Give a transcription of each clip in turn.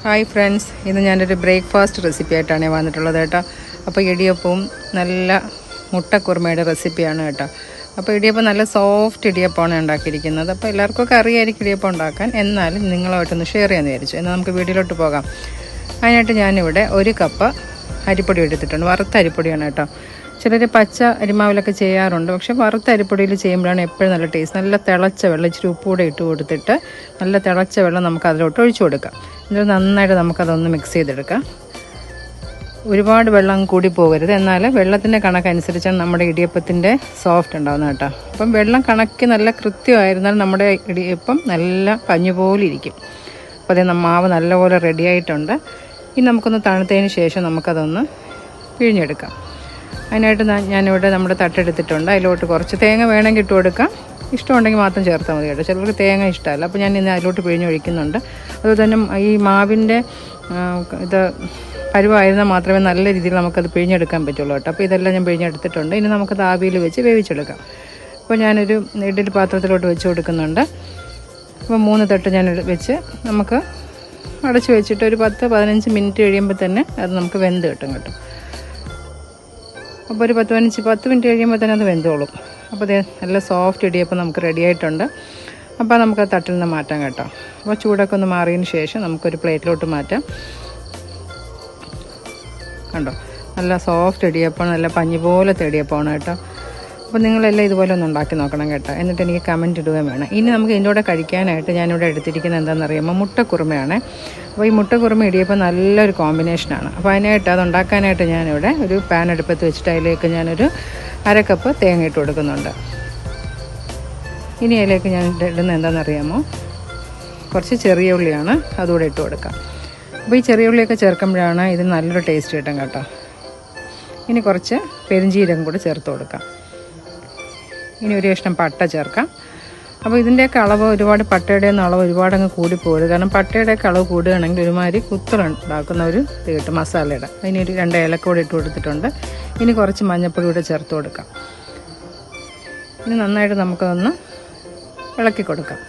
Hi friends, ഇന്ന് ഞാനൊരു breakfast recipe ആയിട്ടാണ് വന്നിട്ടുള്ളത് കേട്ടോ. അപ്പോൾ ഇടിയപ്പവും നല്ല മുട്ടക്കുറുമയുടെ റെസിപ്പിയാണ് കേട്ടോ. അപ്പോൾ ഇടിയപ്പം നല്ല സോഫ്റ്റ് ഇടിയപ്പമാണ് ഉണ്ടാക്കിയിരിക്കുന്നത്. അപ്പോൾ എല്ലാവർക്കൊക്കെ അറിയായിരിക്കും ഇടിയപ്പം ഉണ്ടാക്കാൻ, എന്നാലും നിങ്ങളുമായിട്ടൊന്ന് ഷെയർ ചെയ്യാമെന്ന് വിചാരിച്ചു. എന്നാൽ നമുക്ക് വീഡിയോയിലോട്ട് പോകാം. അതിനായിട്ട് ഞാനിവിടെ 1 കപ്പ് അരിപ്പൊടി എടുത്തിട്ടുണ്ട്. വറുത്ത അരിപ്പൊടിയാണ് കേട്ടോ. ചിലർ പച്ച അരിമാവിലൊക്കെ ചെയ്യാറുണ്ട്, പക്ഷേ വറുത്ത അരിപ്പൊടിയിൽ ചെയ്യുമ്പോഴാണ് എപ്പോഴും നല്ല ടേസ്റ്റ്. നല്ല തിളച്ച വെള്ളം, ഇച്ചിരി ഉപ്പൂടെ ഇട്ട് കൊടുത്തിട്ട് നല്ല തിളച്ച വെള്ളം നമുക്ക് അതിലോട്ട് ഒഴിച്ചു കൊടുക്കാം. എന്നിട്ട് നന്നായിട്ട് നമുക്കതൊന്ന് മിക്സ് ചെയ്തെടുക്കാം. ഒരുപാട് വെള്ളം കൂടി പോകരുത്, എന്നാൽ വെള്ളത്തിൻ്റെ കണക്കനുസരിച്ചാണ് നമ്മുടെ ഇടിയപ്പത്തിൻ്റെ സോഫ്റ്റ് ഉണ്ടാകുന്നത് കേട്ടോ. അപ്പം വെള്ളം കണക്ക് നല്ല കൃത്യമായിരുന്നാൽ നമ്മുടെ ഇടിയപ്പം നല്ല പഞ്ഞു പോലെ ഇരിക്കും. അപ്പോൾ അതേ മാവ് നല്ലപോലെ റെഡി ആയിട്ടുണ്ട്. ഇനി നമുക്കൊന്ന് തണുത്തതിന് ശേഷം നമുക്കതൊന്ന് പിഴിഞ്ഞെടുക്കാം. അതിനായിട്ട് ഞാനിവിടെ നമ്മുടെ തട്ടെടുത്തിട്ടുണ്ട്. അതിലോട്ട് കുറച്ച് തേങ്ങ വേണമെങ്കിൽ ഇട്ട് കൊടുക്കാം, ഇഷ്ടമുണ്ടെങ്കിൽ മാത്രം ചേർത്താൽ മതി കേട്ടോ. ചിലർക്ക് തേങ്ങ ഇഷ്ടമല്ല, അപ്പോൾ ഞാൻ ഇന്ന് അതിലോട്ട് പിഴിഞ്ഞൊഴിക്കുന്നുണ്ട്. അതുപോലെ തന്നെ ഈ മാവിൻ്റെ ഇത് പരുവായിരുന്നാൽ മാത്രമേ നല്ല രീതിയിൽ നമുക്കത് പിഴിഞ്ഞെടുക്കാൻ പറ്റുള്ളൂ കേട്ടോ. അപ്പോൾ ഇതെല്ലാം ഞാൻ പിഴിഞ്ഞെടുത്തിട്ടുണ്ട്. ഇനി നമുക്കത് ആവിയിൽ വെച്ച് വേവിച്ചെടുക്കാം. അപ്പോൾ ഞാനൊരു ഇഡ്ഡലി പാത്രത്തിലോട്ട് വെച്ച് കൊടുക്കുന്നുണ്ട്. അപ്പോൾ 3 തട്ട് ഞാൻ വെച്ച് നമുക്ക് അടച്ച് വെച്ചിട്ട് ഒരു 10-15 മിനിറ്റ് കഴിയുമ്പോൾ തന്നെ അത് നമുക്ക് വെന്ത് കിട്ടും കേട്ടോ. അപ്പോൾ ഒരു 10 മിനിറ്റ് കഴിയുമ്പോൾ തന്നെ അത് വെന്തോളും. അപ്പോൾ അത് നല്ല സോഫ്റ്റ് ഇടിയപ്പം നമുക്ക് റെഡി ആയിട്ടുണ്ട്. അപ്പോൾ നമുക്ക് തട്ടിൽ നിന്ന് മാറ്റാം കേട്ടോ. അപ്പോൾ ചൂടൊക്കെ ഒന്ന് മാറിയതിന് ശേഷം നമുക്കൊരു പ്ലേറ്റിലോട്ട് മാറ്റാം. കണ്ടോ, നല്ല സോഫ്റ്റ് ഇടിയപ്പം, നല്ല പഞ്ഞി പോലത്തെ ഇടിയപ്പമാണ് കേട്ടോ. അപ്പോൾ നിങ്ങളെല്ലാം ഇതുപോലെ ഒന്ന് ഉണ്ടാക്കി നോക്കണം കേട്ടോ. എന്നിട്ട് എനിക്ക് കമൻറ്റ് ഇടുകയും വേണം. ഇനി നമുക്ക് ഇതിൻ്റെ കൂടെ കഴിക്കാനായിട്ട് ഞാനിവിടെ എടുത്തിരിക്കുന്നത് എന്താണെന്ന് അറിയുമ്പോൾ മുട്ടക്കുറുമയാണ്. അപ്പോൾ ഈ മുട്ടക്കുറുമ ഇടിയപ്പം നല്ലൊരു കോമ്പിനേഷനാണ്. അപ്പോൾ അതിനായിട്ട് അതുണ്ടാക്കാനായിട്ട് ഞാനിവിടെ ഒരു പാൻ അടുപ്പത്ത് വെച്ചിട്ട് അതിലേക്ക് ഞാനൊരു 1/2 കപ്പ് തേങ്ങ ഇട്ട് കൊടുക്കുന്നുണ്ട്. ഇനി അതിലേക്ക് ഞാൻ ഇടുന്നത് എന്താണെന്നറിയാമോ, കുറച്ച് ചെറിയ ഉള്ളിയാണ്, അതുകൂടെ ഇട്ട് കൊടുക്കാം. അപ്പോൾ ഈ ചെറിയ ഉള്ളിയൊക്കെ ചേർക്കുമ്പോഴാണ് ഇതിന് നല്ലൊരു ടേസ്റ്റ് കിട്ടും കേട്ടോ. ഇനി കുറച്ച് പെരുംജീരകം കൂടെ ചേർത്ത് കൊടുക്കാം. ഇനി ഒരു കഷ്ണം പട്ട ചേർക്കാം. അപ്പോൾ ഇതിൻ്റെയൊക്കെ അളവ് ഒരുപാട്, പട്ടയുടെ ഒന്നും അളവ് ഒരുപാട് അങ്ങ് കൂടിപ്പോകും. കാരണം പട്ടയുടെയൊക്കെ അളവ് കൂടുകയാണെങ്കിൽ ഒരുമാതിരി കുത്തലുണ്ടാക്കുന്ന ഒരു ഇത് കിട്ടും മസാലയുടെ. അതിന് ഒരു 2 ഏലക്കൂടെ ഇട്ട് കൊടുത്തിട്ടുണ്ട്. ഇനി കുറച്ച് മഞ്ഞൾപ്പൊടി കൂടെ ചേർത്ത് കൊടുക്കാം. ഇനി നന്നായിട്ട് നമുക്കതൊന്ന് ഇളക്കി കൊടുക്കാം.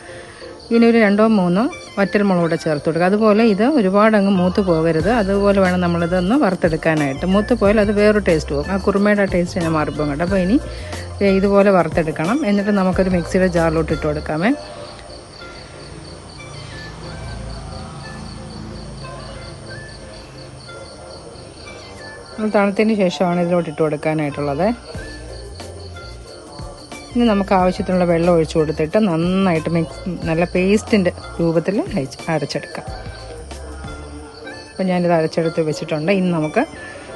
ഇനി ഒരു 2-3 വറ്റൽമുളക് കൂടെ ചേർത്ത് കൊടുക്കുക. അതുപോലെ ഇത് ഒരുപാട് അങ്ങ് മൂത്ത് പോകരുത്, അതുപോലെ വേണം നമ്മളിതൊന്ന് വറുത്തെടുക്കാനായിട്ട്. മൂത്ത് പോയാൽ അത് വേറൊരു ടേസ്റ്റ് പോകും, ആ കുറുമയുടെ ടേസ്റ്റ് തന്നെ മാറിപ്പോകും കേട്ടോ. അപ്പോൾ ഇനി ഇതുപോലെ വറുത്തെടുക്കണം. എന്നിട്ട് നമുക്കൊരു മിക്സിയുടെ ജാറിലോട്ട് ഇട്ട് കൊടുക്കാമേ. തണുത്തതിന് ശേഷമാണ് ഇതിലോട്ട് ഇട്ട് കൊടുക്കാനായിട്ടുള്ളത്. ഇനി നമുക്ക് ആവശ്യത്തിനുള്ള വെള്ളം ഒഴിച്ചു കൊടുത്തിട്ട് നന്നായിട്ട് നല്ല പേസ്റ്റിൻ്റെ രൂപത്തിൽ അരച്ചെടുക്കാം. അപ്പോൾ ഞാനിത് അരച്ചെടുത്ത് വെച്ചിട്ടുണ്ട്. ഇനി നമുക്ക്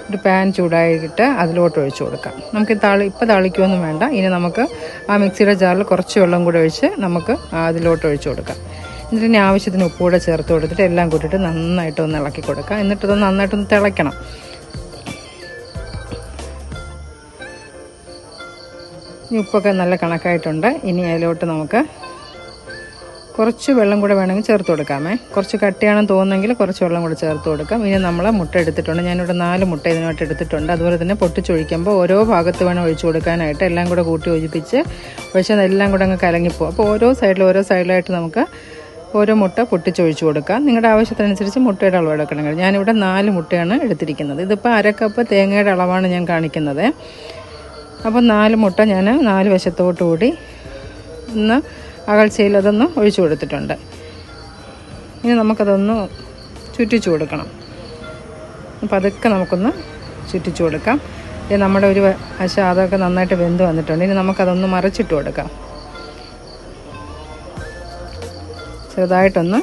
ഒരു പാൻ ചൂടായിട്ട് അതിലോട്ട് ഒഴിച്ചു കൊടുക്കാം. നമുക്ക് ഇപ്പോൾ താളിക്കുകയൊന്നും വേണ്ട. ഇനി നമുക്ക് ആ മിക്സിയുടെ ജാറിൽ കുറച്ച് വെള്ളം കൂടെ ഒഴിച്ച് നമുക്ക് അതിലോട്ട് ഒഴിച്ചു കൊടുക്കാം. എന്നിട്ട് ഇനി ആവശ്യത്തിന് ഉപ്പ് കൂടെ ചേർത്ത് കൊടുത്തിട്ട് എല്ലാം കൂട്ടിയിട്ട് നന്നായിട്ടൊന്ന് ഇളക്കി കൊടുക്കാം. എന്നിട്ടത് നന്നായിട്ടൊന്ന് തിളയ്ക്കണം. ഈ ഉപ്പൊക്കെ നല്ല കണക്കായിട്ടുണ്ട്. ഇനി അതിലോട്ട് നമുക്ക് കുറച്ച് വെള്ളം കൂടെ വേണമെങ്കിൽ ചേർത്ത് കൊടുക്കാമേ. കുറച്ച് കട്ടിയാണെന്ന് തോന്നുന്നെങ്കിൽ കുറച്ച് വെള്ളം കൂടെ ചേർത്ത് കൊടുക്കാം. ഇനി നമ്മൾ മുട്ട എടുത്തിട്ടുണ്ട്. ഞാനിവിടെ 4 മുട്ട ഇതിനായിട്ട് എടുത്തിട്ടുണ്ട്. അതുപോലെ തന്നെ പൊട്ടിച്ചൊഴിക്കുമ്പോൾ ഓരോ ഭാഗത്ത് വേണം ഒഴിച്ചു കൊടുക്കാനായിട്ട്. എല്ലാം കൂടെ കൂട്ടി യോജിപ്പിച്ച് ഒഴിച്ചാൽ എല്ലാം കൂടെ അങ്ങ് കലങ്ങിപ്പോകും. അപ്പോൾ ഓരോ സൈഡിലായിട്ട് നമുക്ക് ഓരോ മുട്ട പൊട്ടിച്ചൊഴിച്ചു കൊടുക്കാം. നിങ്ങളുടെ ആവശ്യത്തിനനുസരിച്ച് മുട്ടയുടെ അളവ് എടുക്കണം. ഞാനിവിടെ 4 മുട്ടയാണ് എടുത്തിരിക്കുന്നത്. ഇതിപ്പോൾ 1/2 കപ്പ് തേങ്ങയുടെ അളവാണ് ഞാൻ കാണിക്കുന്നത്. അപ്പോൾ 4 മുട്ട ഞാൻ 4 വശത്തോടു കൂടി ഒന്ന് അകൽച്ചയിൽ അതൊന്ന് ഒഴിച്ചു കൊടുത്തിട്ടുണ്ട്. ഇനി നമുക്കതൊന്ന് ചുറ്റിച്ചു കൊടുക്കണം. അപ്പോൾ അതൊക്കെ നമുക്കൊന്ന് ചുറ്റിച്ചു കൊടുക്കാം. ഇത് നമ്മുടെ ഒരു വശം അതൊക്കെ നന്നായിട്ട് വെന്ത് വന്നിട്ടുണ്ട്. ഇനി നമുക്കതൊന്ന് മറിച്ചിട്ട് കൊടുക്കാം. ചെറുതായിട്ടൊന്ന്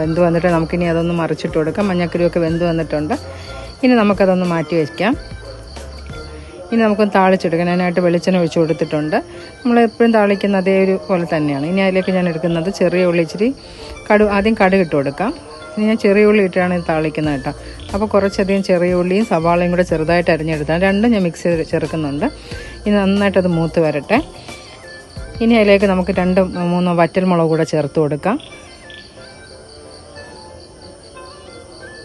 വെന്ത് വന്നിട്ട് നമുക്കിനി അതൊന്ന് മറിച്ചിട്ട് കൊടുക്കാം. മഞ്ഞക്കറിയൊക്കെ വെന്ത് വന്നിട്ടുണ്ട്. ഇനി നമുക്കതൊന്ന് മാറ്റി വയ്ക്കാം. ഇനി നമുക്കൊന്ന് താളിച്ചെടുക്കാം. അതിനായിട്ട് വെളിച്ചെണ്ണ ഒഴിച്ച് കൊടുത്തിട്ടുണ്ട്. നമ്മൾ എപ്പോഴും താളിക്കുന്ന അതേ ഒരു പോലെ തന്നെയാണ്. ഇനി അതിലേക്ക് ഞാൻ എടുക്കുന്നത് ചെറിയ ഉള്ളി, ഇച്ചിരി ആദ്യം കടുക് ഇട്ട് കൊടുക്കാം. ഇനി ഞാൻ ചെറിയ ഉള്ളി ഇട്ടാണ് ഇത് താളിക്കുന്നത് കേട്ടോ. അപ്പോൾ കുറച്ചധികം ചെറിയ ഉള്ളിയും സവാളയും കൂടെ ചെറുതായിട്ട് അരിഞ്ഞെടുത്താൽ രണ്ടും ഞാൻ മിക്സ് ചെയ്ത് ചേർക്കുന്നുണ്ട്. ഇനി നന്നായിട്ടത് മൂത്ത് വരട്ടെ. ഇനി അതിലേക്ക് നമുക്ക് 2-3 വറ്റൽമുളക് കൂടെ ചേർത്ത് കൊടുക്കാം.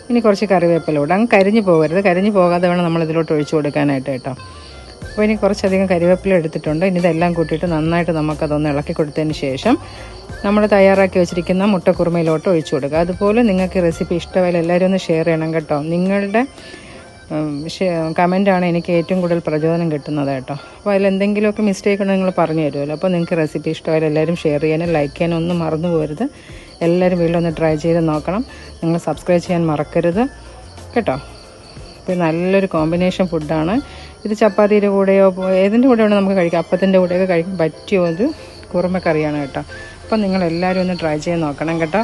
ഇനി കുറച്ച് കറിവേപ്പില കൂടെ. അങ്ങ് കരിഞ്ഞു പോകരുത്, കരിഞ്ഞു പോകാതെ വേണം നമ്മളിതിലോട്ട് ഒഴിച്ചു കൊടുക്കാനായിട്ട് കേട്ടോ. അപ്പോൾ ഇനി കുറച്ചധികം കരിവേപ്പില എടുത്തിട്ടുണ്ട്. ഇനി ഇതെല്ലാം കൂട്ടിയിട്ട് നന്നായിട്ട് നമുക്കതൊന്ന് ഇളക്കി കൊടുത്തതിന് ശേഷം നമ്മൾ തയ്യാറാക്കി വെച്ചിരിക്കുന്ന മുട്ടക്കുറുമയിലോട്ട് ഒഴിച്ചു കൊടുക്കുക. അതുപോലെ നിങ്ങൾക്ക് ഈ റെസിപ്പി ഇഷ്ടമായാലും എല്ലാവരും ഒന്ന് ഷെയർ ചെയ്യണം കേട്ടോ. നിങ്ങളുടെ കമൻറ്റാണ് എനിക്ക് ഏറ്റവും കൂടുതൽ പ്രചോദനം കിട്ടുന്നത് കേട്ടോ. അപ്പോൾ അതിലെന്തെങ്കിലുമൊക്കെ മിസ്റ്റേക്ക് ഉണ്ടെങ്കിൽ നിങ്ങൾ പറഞ്ഞു തരുമല്ലോ. അപ്പോൾ നിങ്ങൾക്ക് റെസിപ്പി ഇഷ്ടമായാലും എല്ലാവരും ഷെയർ ചെയ്യാനും ലൈക്ക് ചെയ്യാനും ഒന്നും മറന്നു പോകരുത്. എല്ലാവരും വീട്ടിലൊന്ന് ട്രൈ ചെയ്ത് നോക്കണം. നിങ്ങൾ സബ്സ്ക്രൈബ് ചെയ്യാൻ മറക്കരുത് കേട്ടോ. അപ്പോൾ നല്ലൊരു കോമ്പിനേഷൻ ഫുഡാണ് ഇത്. ചപ്പാത്തിയുടെ കൂടെയോ ഏതിൻ്റെ കൂടെ വേണോ നമുക്ക് കഴിക്കാം. അപ്പത്തിൻ്റെ കൂടെയൊക്കെ കഴിക്കാൻ പറ്റിയോ ഒരു കുറുമക്കറിയാണ് കേട്ടോ. അപ്പോൾ നിങ്ങളെല്ലാവരും ഒന്ന് ട്രൈ ചെയ്ത് നോക്കണം കേട്ടോ.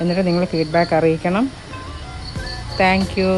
എന്നിട്ട് നിങ്ങൾ ഫീഡ്ബാക്ക് അറിയിക്കണം. Thank you.